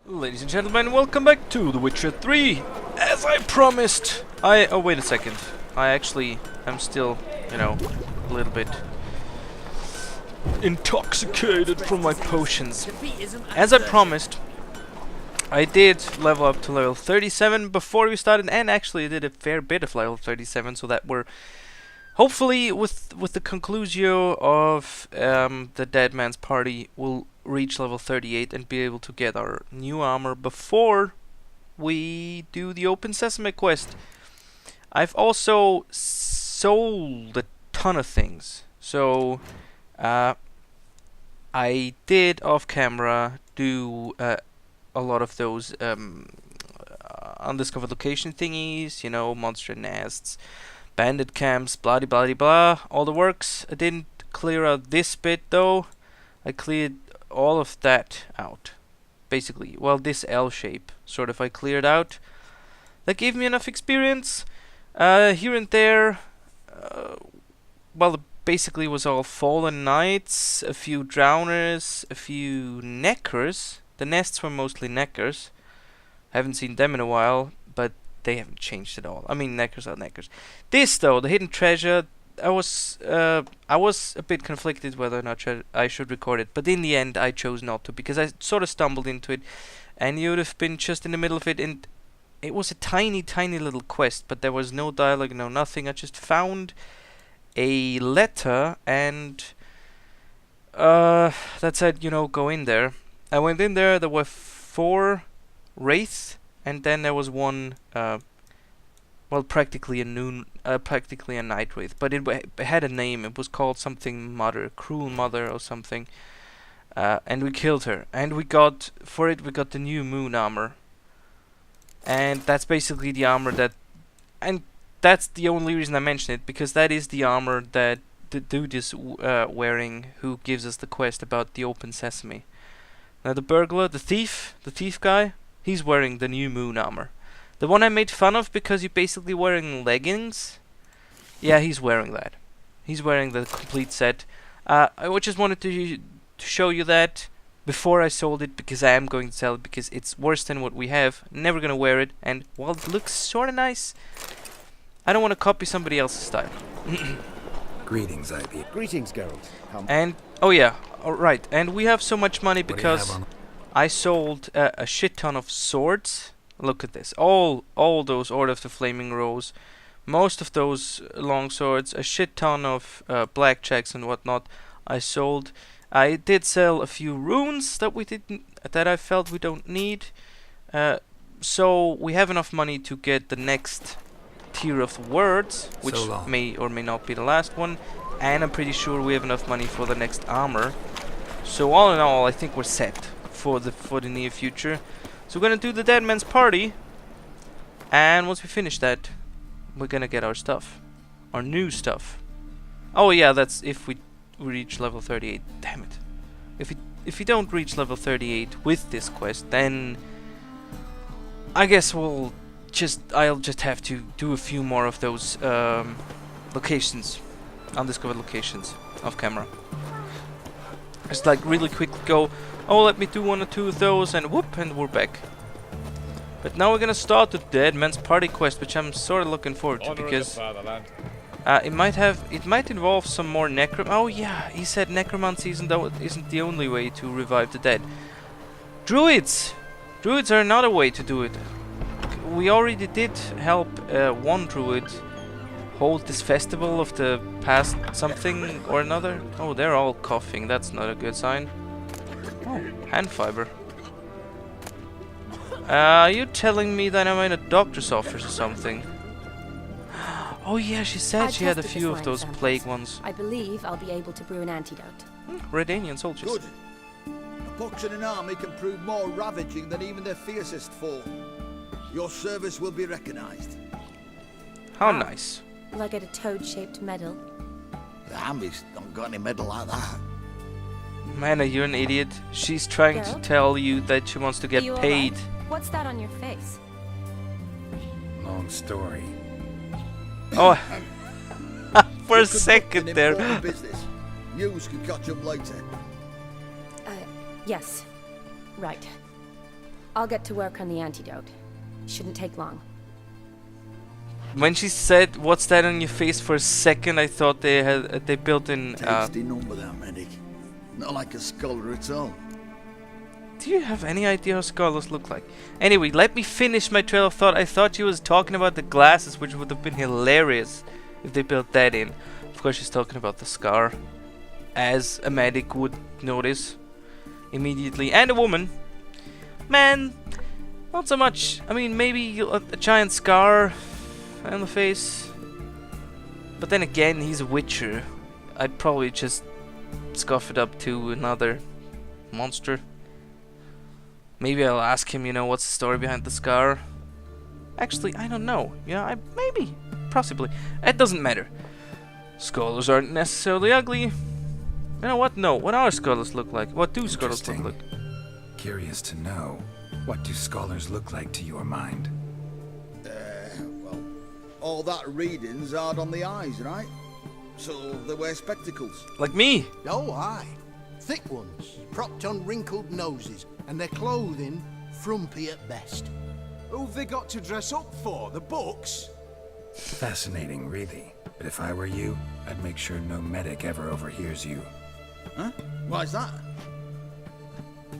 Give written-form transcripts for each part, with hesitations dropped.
Ladies and gentlemen, welcome back to The Witcher 3! As I promised! Oh, wait a second. I actually am still, a little bit intoxicated from my potions. As I promised, I did level up to level 37 before we started, and actually I did a fair bit of level 37, so that we're hopefully with the conclusio of the Dead Man's Party, we'll reach level 38 and be able to get our new armor before we do the Open Sesame quest. I've also sold a ton of things, so I did off camera do a lot of those undiscovered location thingies, monster nests, bandit camps, blah blah blah, all the works. I didn't clear out this bit though. I cleared all of that out, basically. Well, this L shape, sort of, I cleared out. That gave me enough experience. Here and there, well, it basically was all fallen knights, a few drowners, a few neckers. The nests were mostly neckers. I haven't seen them in a while, but they haven't changed at all. I mean, neckers are neckers. This though, the hidden treasure, I was a bit conflicted whether or not I should record it, but in the end I chose not to, because I sort of stumbled into it, and you would have been just in the middle of it, and it was a tiny little quest, but there was no dialogue, no nothing. I just found a letter, and that said, go in there. I went in there. There were 4 wraiths, and then there was one, well, practically a night wraith, but it had a name. It was called something Mother, Cruel Mother or something, and we killed her. And we got the new moon armor, and that's basically the armor and that's the only reason I mention it, because that is the armor that the dude is wearing, who gives us the quest about the Open Sesame. Now the burglar, the thief guy, he's wearing the new moon armor. The one I made fun of because you're basically wearing leggings. Yeah, he's wearing that. He's wearing the complete set. I just wanted to show you that before I sold it, because I am going to sell it, because it's worse than what we have. Never gonna wear it, and while it looks sorta nice, I don't want to copy somebody else's style. Greetings, IP. Greetings, Geralt. And oh yeah, alright. And we have so much money because I sold a shit ton of swords. Look at this. All those Order of the Flaming Rose, most of those long swords, a shit ton of blackjacks and whatnot I sold. I did sell a few runes that I felt we don't need. So we have enough money to get the next tier of words, which may or may not be the last one, and I'm pretty sure we have enough money for the next armor. So all in all, I think we're set for the near future. So we're gonna do the Dead Man's Party, and once we finish that, we're gonna get our stuff, our new stuff. Oh yeah, that's if we reach level 38. Damn it! If we don't reach level 38 with this quest, then I guess I'll just have to do a few more of those locations, undiscovered locations, off camera. Just like really quick go. Oh, let me do 1 or 2 of those, and whoop, and we're back. But now we're gonna start the Dead Man's Party quest, which I'm sort of looking forward to, because it might involve some more Oh yeah, he said necromancy isn't the only way to revive the dead. Druids are another way to do it. We already did help one druid hold this festival of the past something or another. Oh, they're all coughing. That's not a good sign. Oh, hand fiber. Are you telling me that I'm in a doctor's office or something? Oh yeah, she said she had a few of those plague ones. I believe I'll be able to brew an antidote. Redanian soldiers. Good. A pox in an army can prove more ravaging than even their fiercest foe. Your service will be recognized. How nice. Will I get a toad-shaped medal? The armies don't got any medal like that. Man, are you an idiot? She's trying to tell you that she wants to get paid. Right? What's that on your face? Long story. Oh, for a second there. Business. News can catch up later. Yes. Right. I'll get to work on the antidote. Shouldn't take long. When she said, "What's that on your face?" for a second, I thought they built in. Tasty number, that medic. Not like a scholar at all. Do you have any idea how scholars look like? Anyway, let me finish my trail of thought. I thought she was talking about the glasses, which would have been hilarious if they built that in. Of course, she's talking about the scar, as a medic would notice immediately. And a woman. Man, not so much. I mean, maybe a giant scar on the face. But then again, he's a witcher. I'd probably just scuff it up to another monster. Maybe I'll ask him, you know, what's the story behind the scar? Actually, I don't know. Yeah, maybe. Possibly. It doesn't matter. Scholars aren't necessarily ugly. You know what? No. What are scholars look like? What do scholars look like? Curious to know, what do scholars look like to your mind? Well, all that reading's hard on the eyes, right? So they wear spectacles. Like me! Oh, aye. Thick ones, propped on wrinkled noses, and their clothing frumpy at best. Who've they got to dress up for? The books? Fascinating, really. But if I were you, I'd make sure no medic ever overhears you. Huh? Why's that?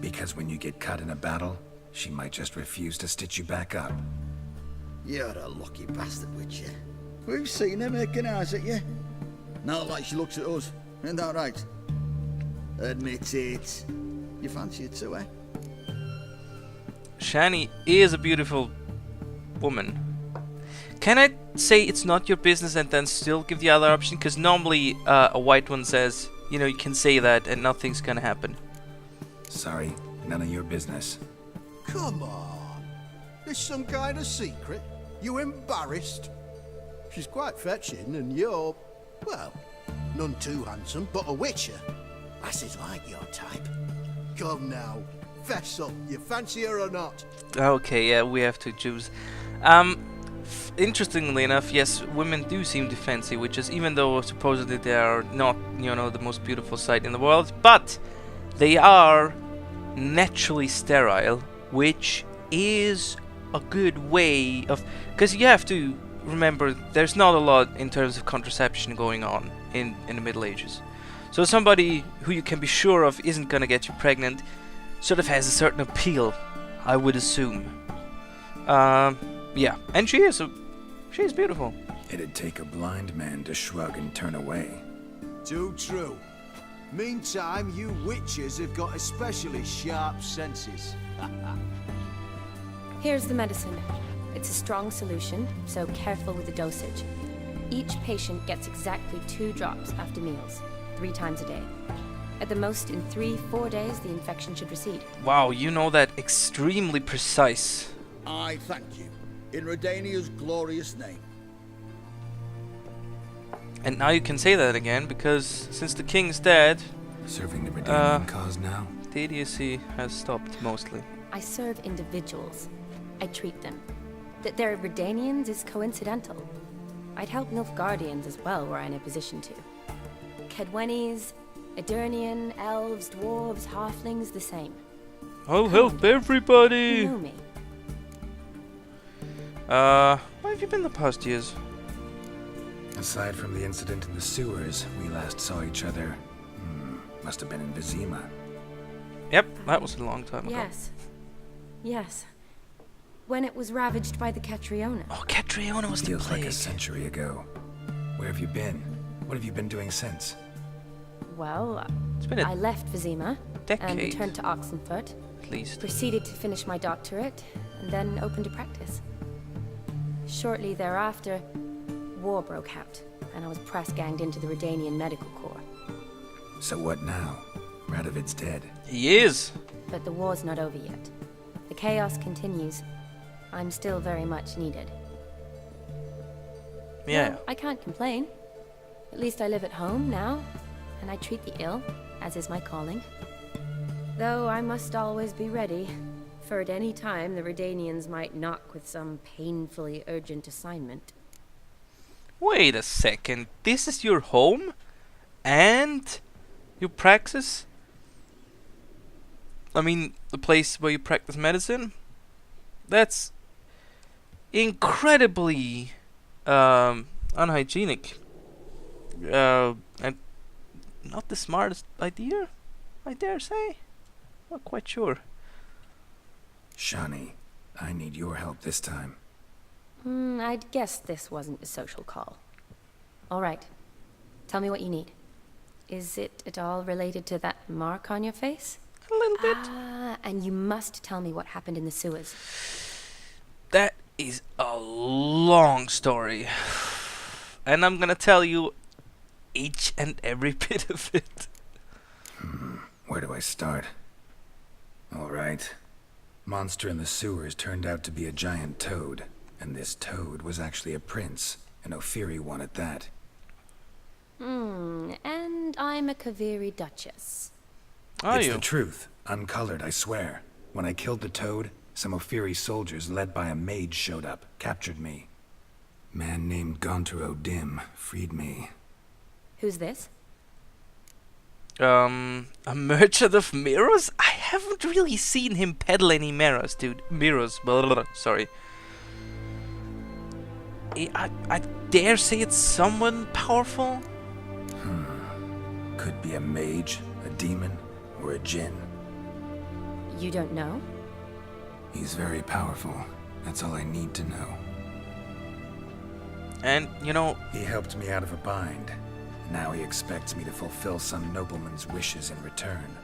Because when you get caught in a battle, she might just refuse to stitch you back up. You're a lucky bastard, Witcher. We've seen her making eyes at you. Not like she looks at us. Isn't that right? Admit it. You fancy it too, eh? Shani is a beautiful woman. Can I say it's not your business and then still give the other option? Because normally a white one says, you know, you can say that and nothing's gonna happen. Sorry, none of your business. Come on. There's some kind of secret. You embarrassed? She's quite fetching, and you're, well, none too handsome, but a witcher. Lasses like your type. Come now, fess up. You fancy her or not? Okay, yeah, we have to choose. Interestingly enough, yes, women do seem to fancy witches, even though supposedly they are not, you know, the most beautiful sight in the world, but they are naturally sterile, which is a good way of... Because you have to remember, there's not a lot in terms of contraception going on in the Middle Ages. So somebody who you can be sure of isn't gonna get you pregnant sort of has a certain appeal, I would assume. Yeah, and she is beautiful. It'd take a blind man to shrug and turn away. Too true. Meantime, you witches have got especially sharp senses. Here's the medicine. It's a strong solution, so careful with the dosage. Each patient gets exactly 2 drops after meals, 3 times a day. At the most, in 3-4 days, the infection should recede. Wow, you know that extremely precise. I thank you. In Redania's glorious name. And now you can say that again, because since the king's dead, Serving the Redanian cause now? the idiocy has stopped mostly. I serve individuals. I treat them. That they're Redanians is coincidental. I'd help Nilfgaardians as well were I in a position to. Kedwenis, Edirnian, elves, dwarves, halflings, the same. I'll help everybody! You know me. Where have you been the past years? Aside from the incident in the sewers, we last saw each other. Must have been in Vizima. Yep, that was a long time ago. Yes. Yes. When it was ravaged by the Catriona. Oh, Catriona was the Feels like plague. a century ago. Where have you been? What have you been doing since? Well, It's been I a left Vizima and decade, returned to Oxenfurt. at least. Proceeded to finish my doctorate, and then opened a practice. Shortly thereafter, war broke out, and I was press-ganged into the Redanian Medical Corps. So what now? Radovid's dead. He is! But the war's not over yet. The chaos continues. I'm still very much needed. Yeah. Well, I can't complain. At least I live at home now, and I treat the ill, as is my calling. Though I must always be ready, for at any time the Redanians might knock with some painfully urgent assignment. Wait a second. This is your home? And you practice? I mean, the place where you practice medicine? That's incredibly unhygienic. And not the smartest idea, I dare say. Not quite sure. Shani, I need your help this time. I'd guess this wasn't a social call. All right. Tell me what you need. Is it at all related to that mark on your face? A little bit. And you must tell me what happened in the sewers. That is a long story. And I'm gonna tell you each and every bit of it. Where do I start? Alright. Monster in the sewers turned out to be a giant toad. And this toad was actually a prince. An Ophiri one at that. And I'm a Kaviri duchess. Are It's you? the truth. Uncolored, I swear. When I killed the toad, some Ophiri soldiers led by a mage showed up, captured me. Man named Gontaro Dim freed me. Who's this? A merchant of mirrors? I haven't really seen him peddle any mirrors, dude. Mirrors. Blah, blah, blah. Sorry. I dare say it's someone powerful. Could be a mage, a demon, or a djinn. You don't know? He's very powerful. That's all I need to know. And, you know, He helped me out of a bind. Now he expects me to fulfill some nobleman's wishes in return.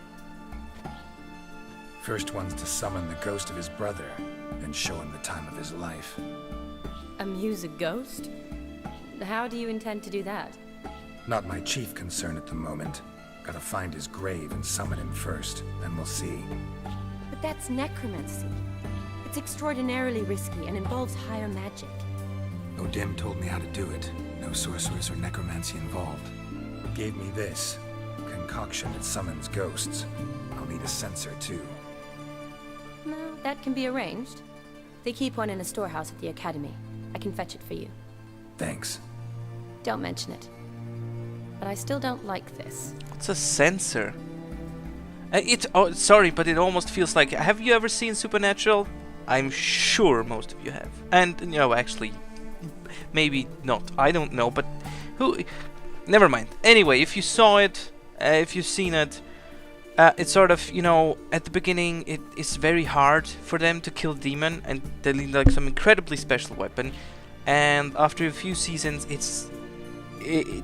First one's to summon the ghost of his brother, then show him the time of his life. Amuse a ghost? How do you intend to do that? Not my chief concern at the moment. Gotta find his grave and summon him first, then we'll see. But that's necromancy. It's extraordinarily risky and involves higher magic. Odim told me how to do it. No sorcerers or necromancy involved. Gave me this. Concoction that summons ghosts. I'll need a censer too. No, that can be arranged. They keep one in a storehouse at the academy. I can fetch it for you. Thanks. Don't mention it. But I still don't like this. what's a sensor? Oh, sorry, but it almost feels like... Have you ever seen Supernatural? I'm sure most of you have. And, you know, actually, maybe not. I don't know, but who... Never mind. Anyway, if you saw it, if you've seen it, it's sort of, you know, at the beginning it is very hard for them to kill demon, and they need like some incredibly special weapon. And after a few seasons,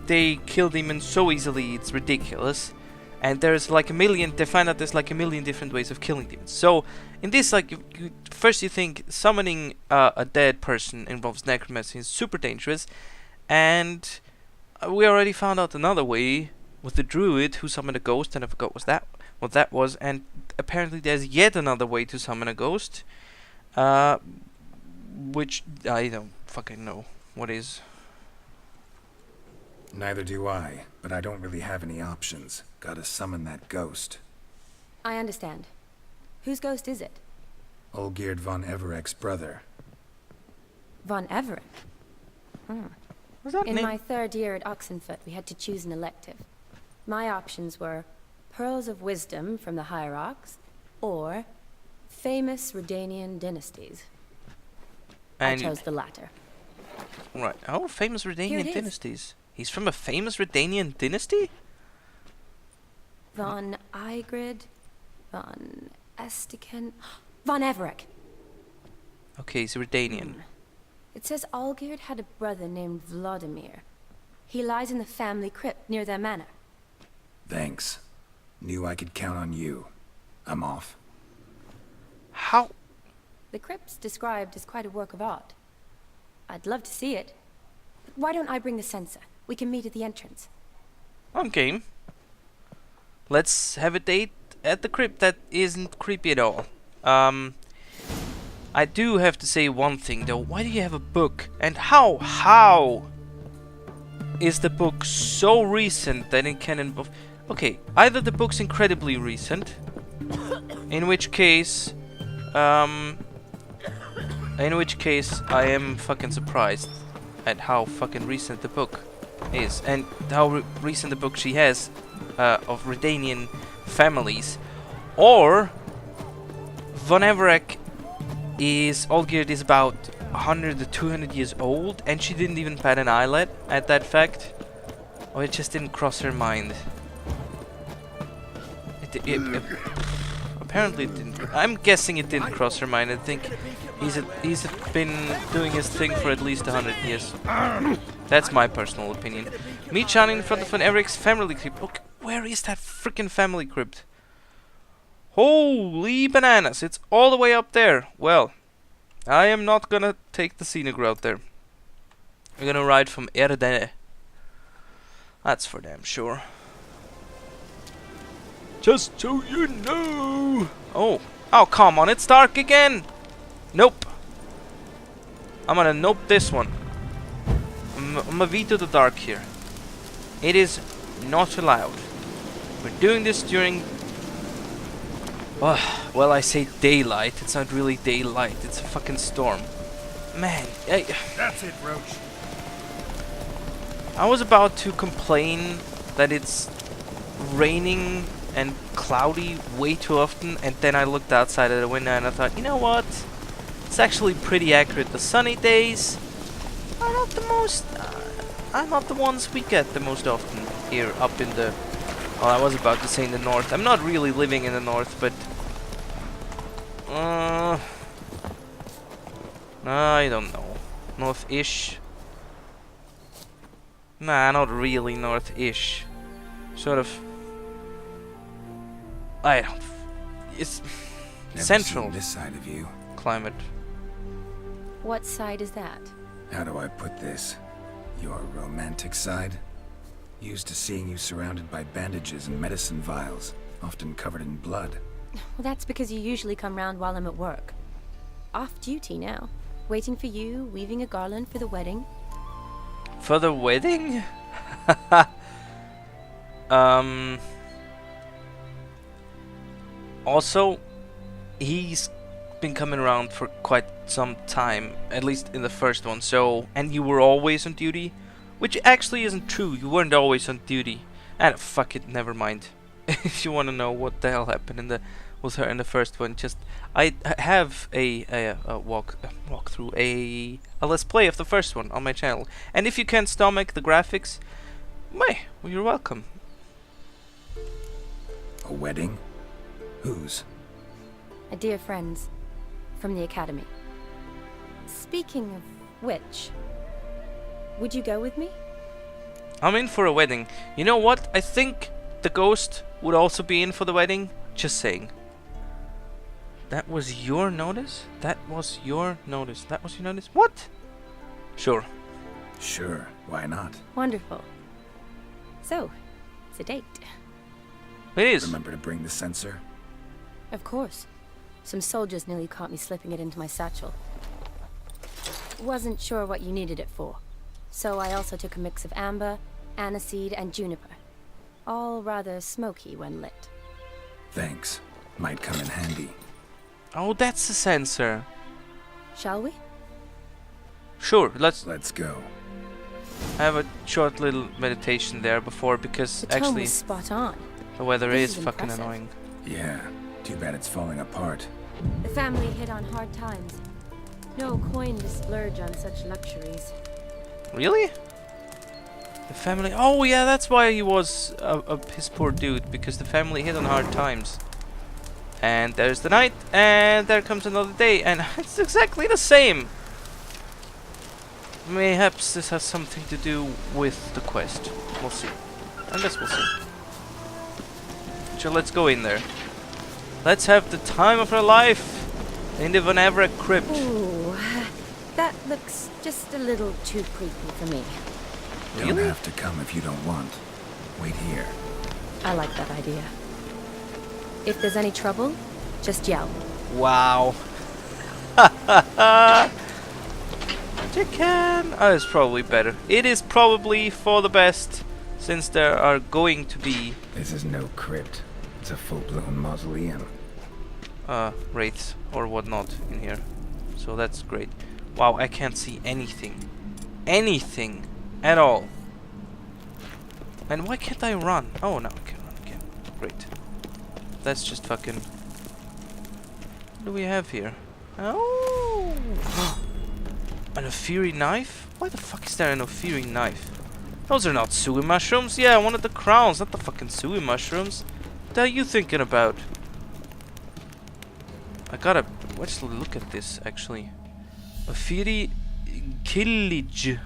they kill demons so easily, it's ridiculous. And there's like a million, they find out there's like a million different ways of killing demons. So, in this, like, first you think summoning a dead person involves necromancy is super dangerous. And we already found out another way with the druid who summoned a ghost, and I forgot what that was. And apparently there's yet another way to summon a ghost. Which I don't fucking know what is. Neither do I, but I don't really have any options. Gotta summon that ghost. I understand. Whose ghost is it? Olgierd von Everek's brother. Von Everett. What's that In name? my third year at Oxenfoot, we had to choose an elective. My options were Pearls of Wisdom from the Hierarchs, or Famous Redanian Dynasties. And I chose the latter. right. Oh, famous Here it Redanian is. dynasties. He's from a famous Redanian dynasty? Von Ygridd, Von Estiken, Von Everek. Okay, he's Redanian. It says Olgierd had a brother named Vladimir. He lies in the family crypt near their manor. Thanks. Knew I could count on you. I'm off. How? The crypt's described as quite a work of art. I'd love to see it. But why don't I bring the censer? We can meet at the entrance. I'm game. Let's have a date at the crypt that isn't creepy at all. I do have to say one thing though. Why do you have a book? And how is the book so recent that it can involve... Okay, either the book's incredibly recent, in which case I am fucking surprised at how fucking recent the book is, and how recent the book she has of Redanian families, or Von Everek is Olgierd is about 100 to 200 years old, and she didn't even bat an eyelid at that fact. Or it just didn't cross her mind. Apparently it didn't. I'm guessing it didn't cross her mind. I think he's been doing his thing for at least 100 years. That's my personal opinion. Me standing in front of an Eric's family crypt. Okay, where is that freaking family crypt? Holy bananas! It's all the way up there. Well, I am not gonna take the scenic route there. We're gonna ride from ÄRED. That's for damn sure. Just so you know. Oh, come on! It's dark again. Nope. I'm gonna nope this one. I'm gonna veto the dark here. It is not allowed. We're doing this during. Well, I say daylight. It's not really daylight. It's a fucking storm. Man, That's it, Roach. I was about to complain that it's raining and cloudy way too often, and then I looked outside of the window and I thought, you know what? It's actually pretty accurate. The sunny days are not the most. Are not the ones we get the most often here up in the. Well, I was about to say in the north. I'm not really living in the north, but. I don't know. North-ish. Nah, not really north-ish. Sort of. I don't. It's Never central seen this side of you. climate. What side is that? How do I put this? Your romantic side? Used to seeing you surrounded by bandages and medicine vials, often covered in blood. Well, that's because you usually come round while I'm at work. Off duty now. Waiting for you, weaving a garland for the wedding. For the wedding? Also, he's been coming around for quite some time, at least in the first one, so... And you were always on duty? Which actually isn't true, you weren't always on duty. And fuck it, never mind. If you want to know what the hell happened with her in the first one, just... I have a walkthrough, a let's play of the first one on my channel. And if you can't stomach the graphics, well, you're welcome. A wedding? Whose? A dear friend's. From the academy. Speaking of which, would you go with me? I'm in for a wedding. You know what? I think the ghost would also be in for the wedding. Just saying. That was your notice? That was your notice. That was your notice? What? Sure. Sure, why not? Wonderful. So, it's a date. It is. Remember to bring the sensor? Of course. Some soldiers nearly caught me slipping it into my satchel. Wasn't sure what you needed it for. So I also took a mix of amber, aniseed, and juniper. All rather smoky when lit. Thanks. Might come in handy. Oh, that's the sensor. Shall we? Sure, let's go. have a short little meditation there before, because The tone actually was spot on. the weather This is is fucking impressive. annoying. Yeah, too bad it's falling apart. The family hit on hard times. No coin to splurge on such luxuries. Really? The family... Oh yeah, that's why he was a piss poor dude, because the family hit on hard times. And there's the night, and there comes another day, and it's exactly the same. Mayhaps this has something to do with the quest. We'll see. I guess we'll see. So let's go in there. Let's have the time of our life in the Vanavra crypt. Ooh, that looks just a little too creepy for me. Don't Really? have to come if you don't want. Wait here. I like that idea. If there's any trouble, just yell. Wow. Chicken! Oh, it's probably better. It is probably for the best, since there are going to be This is no crypt. It's a full-blown mausoleum. wraiths or whatnot in here. So that's great. Wow, I can't see anything. Anything at all. And why can't I run? Oh, no, I can run again. Great. That's just fucking... What do we have here? Oh! An Ophiri knife? Why the fuck is there an Ophiri knife? Those are not sui mushrooms. Yeah, I wanted the crowns, not the fucking sui mushrooms. What are you thinking about? I gotta... let's look at this, actually. Ophiri Killage.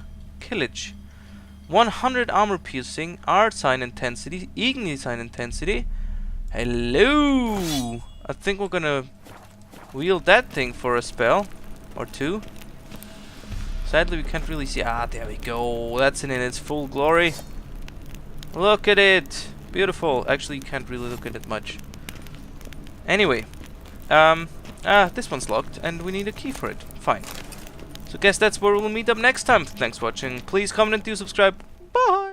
100 armor piercing, art sign intensity, igni sign intensity. Hello! I think we're gonna wield that thing for a spell or two. Sadly, we can't really see. Ah, there we go. That's in its full glory. Look at it. Beautiful. Actually, you can't really look at it much. Anyway. This one's locked, and we need a key for it. Fine. So guess that's where we'll meet up next time. Thanks for watching. Please comment and do subscribe. Bye!